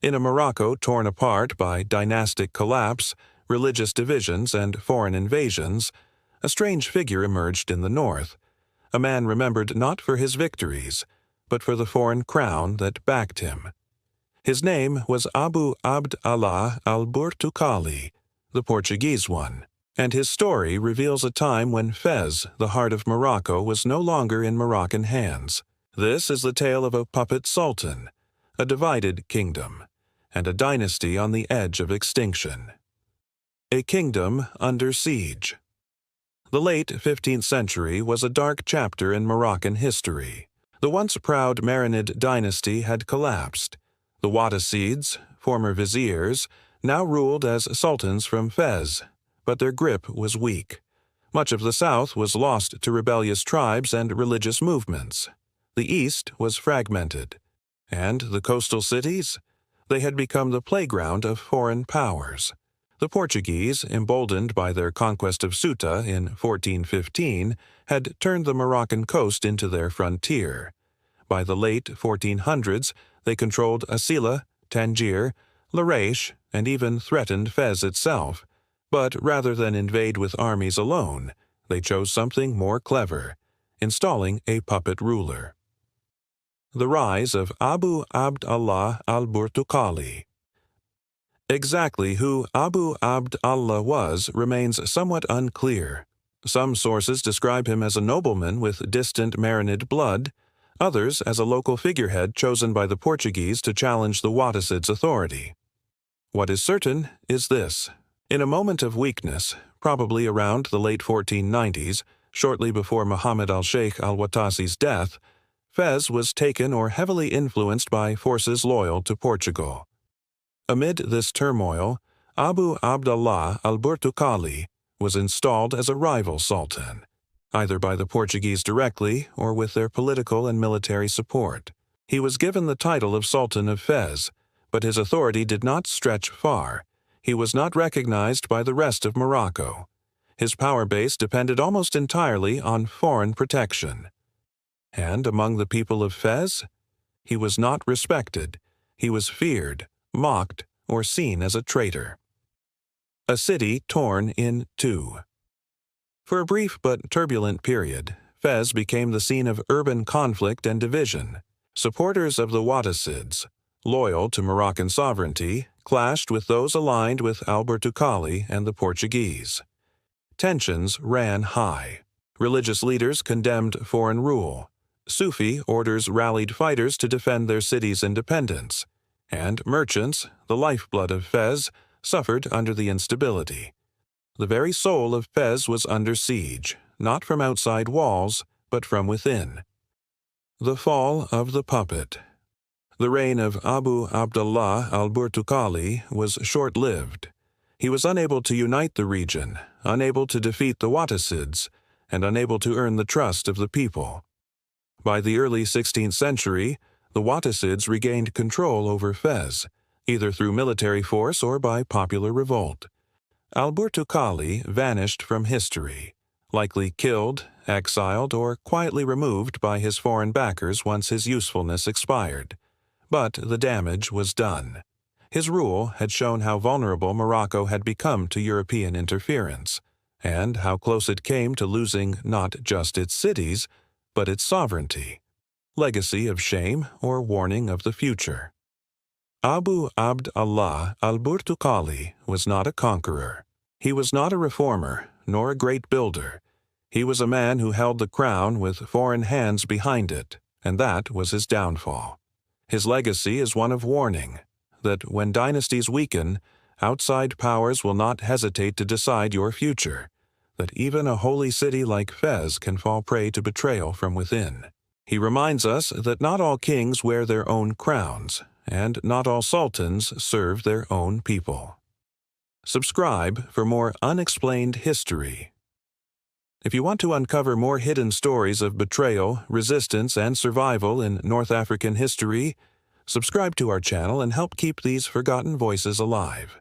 In a Morocco torn apart by dynastic collapse, religious divisions, and foreign invasions, a strange figure emerged in the north, a man remembered not for his victories, but for the foreign crown that backed him. His name was Abd Allah al-Burtuqali, the Portuguese One, and his story reveals a time when Fez, the heart of Morocco, was no longer in Moroccan hands. This is the tale of a puppet sultan, a divided kingdom, and a dynasty on the edge of extinction. A kingdom under siege. The late 15th century was a dark chapter in Moroccan history. The once proud Marinid dynasty had collapsed. The Wattasids, former viziers, now ruled as sultans from Fez, but their grip was weak. Much of the south was lost to rebellious tribes and religious movements. The east was fragmented. And the coastal cities? They had become the playground of foreign powers. The Portuguese, emboldened by their conquest of Ceuta in 1415, had turned the Moroccan coast into their frontier. By the late 1400s, they controlled Asila, Tangier, Larache, and even threatened Fez itself. But rather than invade with armies alone, they chose something more clever, installing a puppet ruler. The rise of Abd Allah al-Burtuqali. Exactly who Abd Allah was remains somewhat unclear. Some sources describe him as a nobleman with distant Marinid blood, others as a local figurehead chosen by the Portuguese to challenge the Wattasid's authority. What is certain is this. In a moment of weakness, probably around the late 1490s, shortly before Muhammad al-Sheikh al-Wattasid's death, Fez was taken or heavily influenced by forces loyal to Portugal. Amid this turmoil, Abd Allah al-Burtuqali was installed as a rival sultan, either by the Portuguese directly or with their political and military support. He was given the title of Sultan of Fez, but his authority did not stretch far. He was not recognized by the rest of Morocco. His power base depended almost entirely on foreign protection. And among the people of Fez, he was not respected. He was feared, mocked, or seen as a traitor. A city torn in two. For a brief but turbulent period, Fez became the scene of urban conflict and division. Supporters of the Wattasids, loyal to Moroccan sovereignty, clashed with those aligned with al-Burtuqali and the Portuguese. Tensions ran high. Religious leaders condemned foreign rule. Sufi orders rallied fighters to defend their city's independence. And merchants, the lifeblood of Fez, suffered under the instability. The very soul of Fez was under siege, not from outside walls, but from within. The fall of the puppet. The reign of Abd Allah al-Burtuqali was short-lived. He was unable to unite the region, unable to defeat the Wattasids, and unable to earn the trust of the people. By the early 16th century, the Wattasids regained control over Fez, either through military force or by popular revolt. Al-Burtuqali vanished from history, likely killed, exiled, or quietly removed by his foreign backers once his usefulness expired. But the damage was done. His rule had shown how vulnerable Morocco had become to European interference, and how close it came to losing not just its cities, but its sovereignty. Legacy of shame or warning of the future. Abd Allah al-Burtuqali was not a conqueror. He was not a reformer, nor a great builder. He was a man who held the crown with foreign hands behind it, and that was his downfall. His legacy is one of warning, that when dynasties weaken, outside powers will not hesitate to decide your future, that even a holy city like Fez can fall prey to betrayal from within. He reminds us that not all kings wear their own crowns, and not all sultans serve their own people. Subscribe for more unexplained history. If you want to uncover more hidden stories of betrayal, resistance, and survival in North African history, subscribe to our channel and help keep these forgotten voices alive.